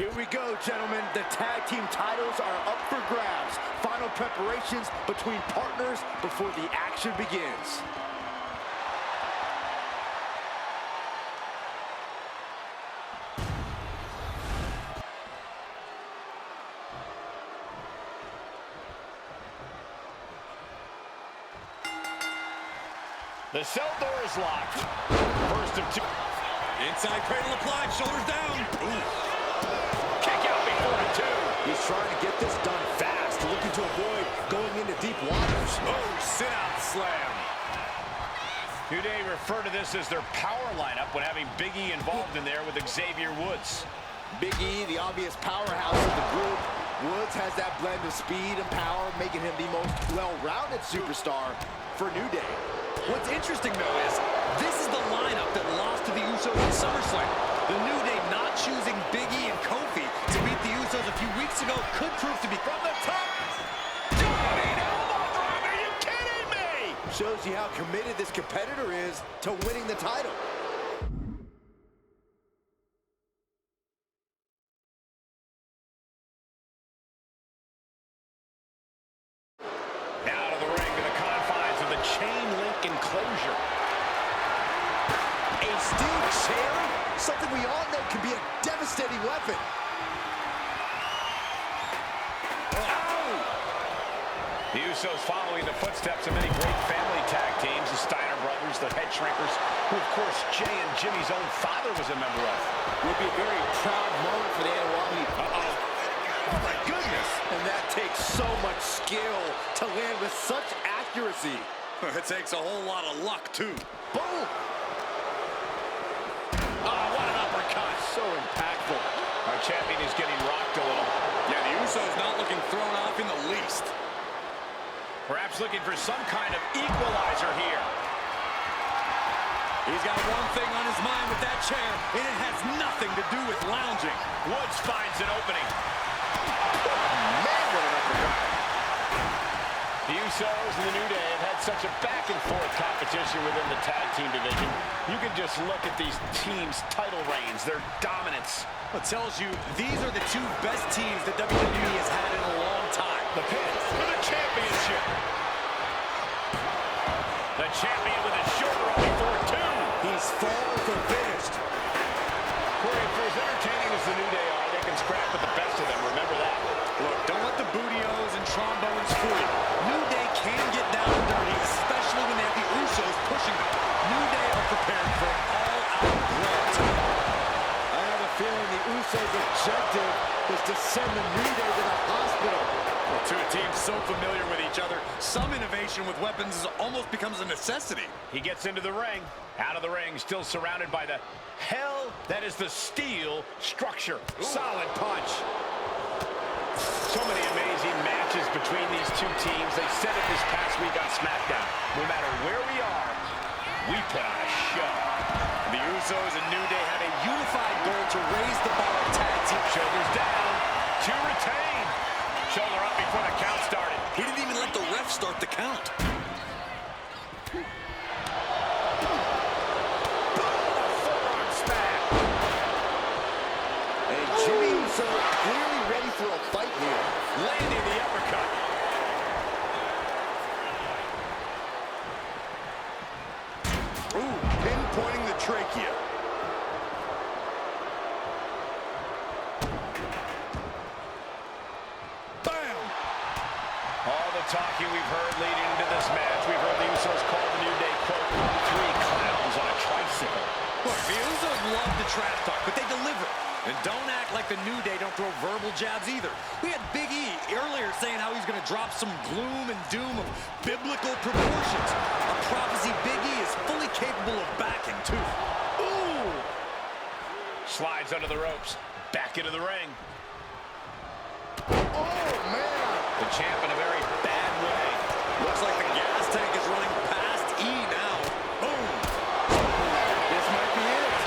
Here we go, gentlemen. The tag team titles are up for grabs. Final preparations between partners before the action begins. The cell door is locked. First of two. Inside cradle applied, shoulders down. Ooh. Kick out before the two. He's trying to get this done fast, looking to avoid going into deep waters. Oh, sit-out slam. New Day refer to this as their power lineup when having Big E involved in there with Xavier Woods. Big E, the obvious powerhouse of the group. Woods has that blend of speed and power, making him the most well-rounded superstar for New Day. What's interesting, though, is this is the lineup that lost to the Usos in SummerSlam. The New Day not choosing Big E and Kofi to beat the Usos a few weeks ago could prove to be from the top. Diving elbow drop, are you kidding me? Shows you how committed this competitor is to winning the title. Enclosure. A steel chair? Something we all know can be a devastating weapon. Ow! The Usos following the footsteps of many great family tag teams, the Steiner brothers, the Head Shrinkers, who of course Jay and Jimmy's own father was a member of. Would be a very proud moment for the Anawali. Oh my goodness! And that takes so much skill to land with such accuracy. It takes a whole lot of luck, too. Boom! Oh, what an uppercut. So impactful. Our champion is getting rocked a little. Yeah, the Usos not looking thrown off in the least. Perhaps looking for some kind of equalizer here. He's got one thing on his mind with that chair, and it has nothing to do with lounging. Woods finds an opening. Man, what an uppercut. The Usos and the New Day have had such a back-and-forth competition within the tag team division. You can just look at these teams' title reigns, their dominance. It tells you these are the two best teams that WWE has had in a long time. The pin for the championship. The champion with a shoulder up before two. He's far from finished. Corey, for as entertaining as the New Day are, they can scrap with the best of them. Remember that. Look, don't let the booty-os and trombones fool you. New Day can get down and dirty, especially when they have the Usos pushing them. New Day are preparing for an all-out brawl tonight. I have a feeling the Usos' objective is to send the New Day to the hospital. Well, two teams so familiar with each other, some innovation with weapons almost becomes a necessity. He gets into the ring. Out of the ring, still surrounded by the hell that is the steel structure. Ooh. Solid punch. So many amazing matches between these two teams. They said it this past week on SmackDown. No matter where we are, we put on a show. The Usos and New Day have a unified goal to raise the bar of tag team. Shoulders down to retain. Shoulder up before the count started. He didn't even let the ref start the count. Forearm smack. And Jimmy Uso clearly ready for a fight here. Landing the uppercut. Ooh, pinpointing the trachea. Bam! All the talking we've heard leading into this match, we've heard the Usos call the New Day, quote, three clowns on a tricycle. Look, the Usos love the trash talk, but they deliver. And don't act like the New Day don't throw verbal jabs either. We had Big E earlier saying how he's going to drop some gloom and doom of biblical proportions. A prophecy Big E is fully capable of backing, too. Ooh! Slides under the ropes. Back into the ring. Oh, man. The champ in a very bad way. Looks like the gas tank is running past E now. Boom! This might be it.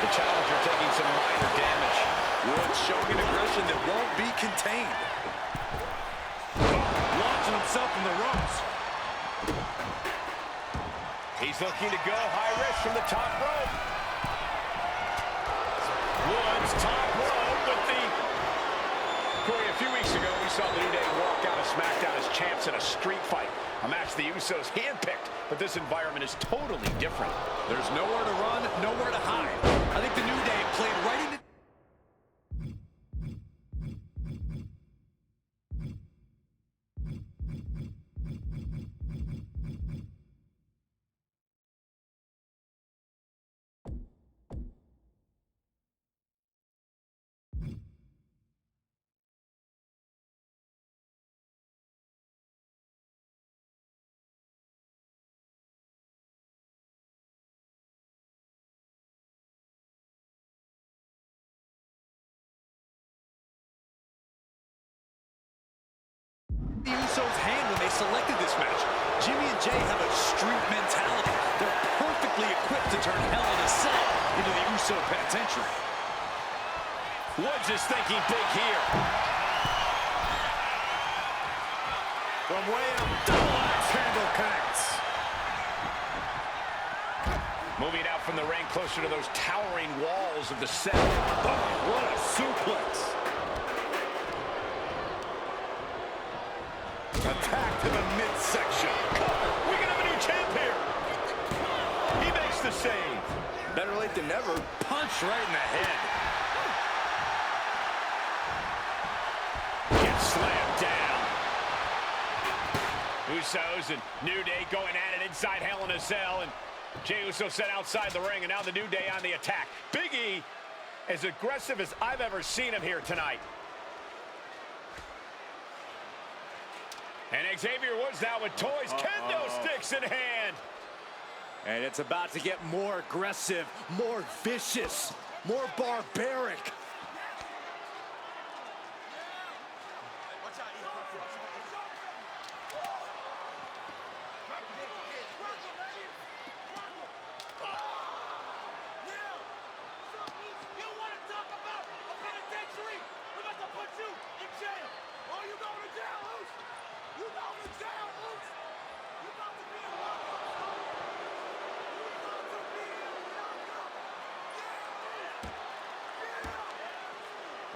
The challenger taking some minor damage. Woods showing an aggression that won't be contained. Launching himself from the ropes. He's looking to go high risk from the top rope. Woods top rope. Corey, a few weeks ago, we saw the New Day walk out of SmackDown as champs in a street fight. A match the Usos handpicked, but this environment is totally different. There's nowhere to run, nowhere to hide. I think the New Day played right into... the Usos' hand when they selected this match. Jimmy and Jay have a street mentality. They're perfectly equipped to turn Hell in a Cell into the Uso penitentiary. Woods is thinking big here. From way up, double axe handle connects. Moving out from the ring closer to those towering walls of the cell. Oh, what a suplex. Attack to the midsection. We can have a new champ here. He makes the save. Better late than never. Punch right in the head. Gets slammed down. Usos and New Day going at it inside Hell in a Cell. And Jey Uso set outside the ring, and now the New Day on the attack. Big E, as aggressive as I've ever seen him here tonight. And Xavier Woods now with toys, kendo sticks in hand. And it's about to get more aggressive, more vicious, more barbaric.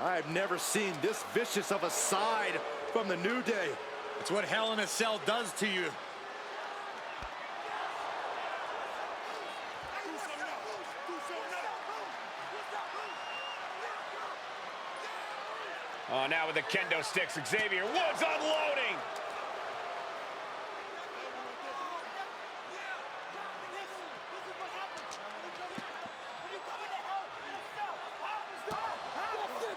I've never seen this vicious of a side from the New Day. It's what Hell in a Cell does to you. Oh, now with the kendo sticks, Xavier Woods unloading.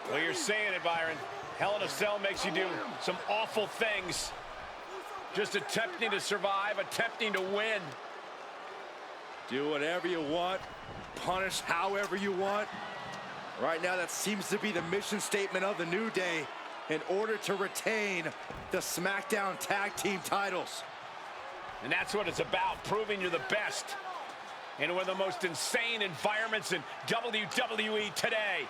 Well, you're saying it, Byron. Hell in a Cell makes you do some awful things. Just attempting to survive, attempting to win. Do whatever you want, punish however you want. Right now, that seems to be the mission statement of the New Day in order to retain the SmackDown Tag Team titles. And that's what it's about, proving you're the best in one of the most insane environments in WWE today.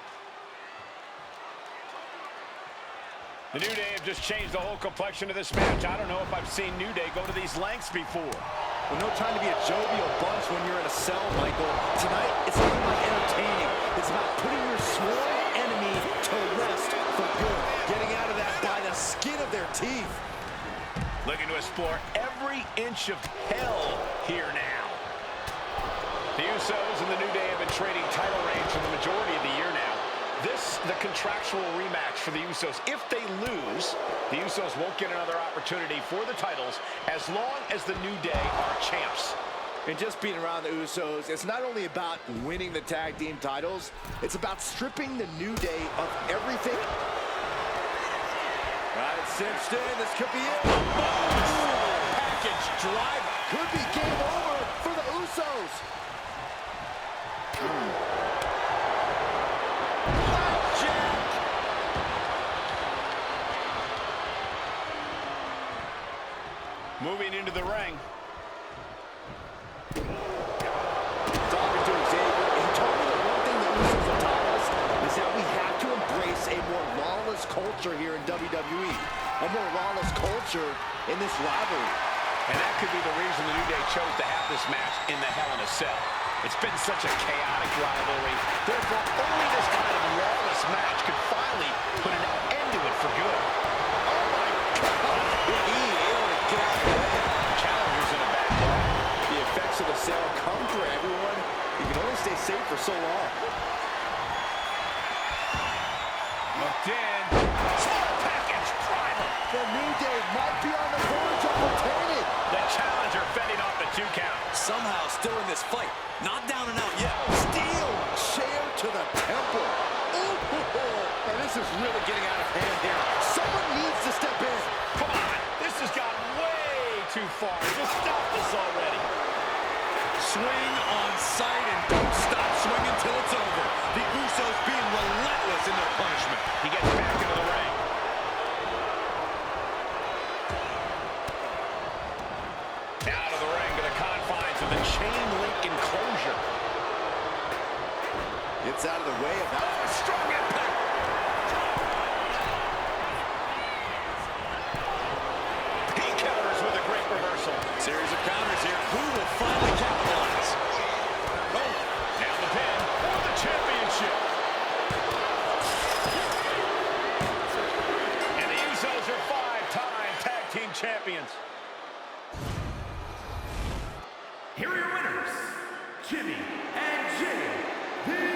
The New Day have just changed the whole complexion of this match. I don't know if I've seen New Day go to these lengths before. Well, no time to be a jovial bunch when you're in a cell, Michael. Tonight, it's not about entertaining. It's about putting your sworn enemy to rest for good. Getting out of that by the skin of their teeth. Looking to explore every inch of hell here now. The Usos and the New Day have been trading title reigns for the majority of the year now. This, the contractual rematch for the Usos. If they lose, the Usos won't get another opportunity for the titles as long as the New Day are champs. And just being around the Usos, it's not only about winning the tag team titles, it's about stripping the New Day of everything. Right, cinched in, this could be it. Package driver. Could be game over for the Usos. Moving into the ring. Talking to Xavier, he told me the one thing that Usos have taught us is that we have to embrace a more lawless culture here in WWE. A more lawless culture in this rivalry. And that could be the reason the New Day chose to have this match in the Hell in a Cell. It's been such a chaotic rivalry. Therefore, only this kind of lawless match could finally put an end to it for good. Oh, my God. Big E able to get out of the way. Challenger's in a bad spot. The effects of the sale come for everyone. You can only stay safe for so long. Looked in. Small package driver. The New Day might be on the verge of retaining. The challenger fending off the 2 count. Somehow still in this fight. Not down and out yet. Steel chair to the temple. Ooh, and this is really getting out of hand here. Someone needs to step in. Come on. This has gotten way too far. Just stop this already. Swing on sight and don't stop swinging till it's over. The Usos being relentless in their punishment. He gets back into the ring. Out of the ring to the confines of the chain link enclosure. It's out of the way of that. Oh, strong impact. He counters with a great reversal. Series of counters here. Who will finally capitalize? Oh, down the pin for the championship. And the Usos are 5-time tag team champions. Here are your winners, Jimmy and Jay.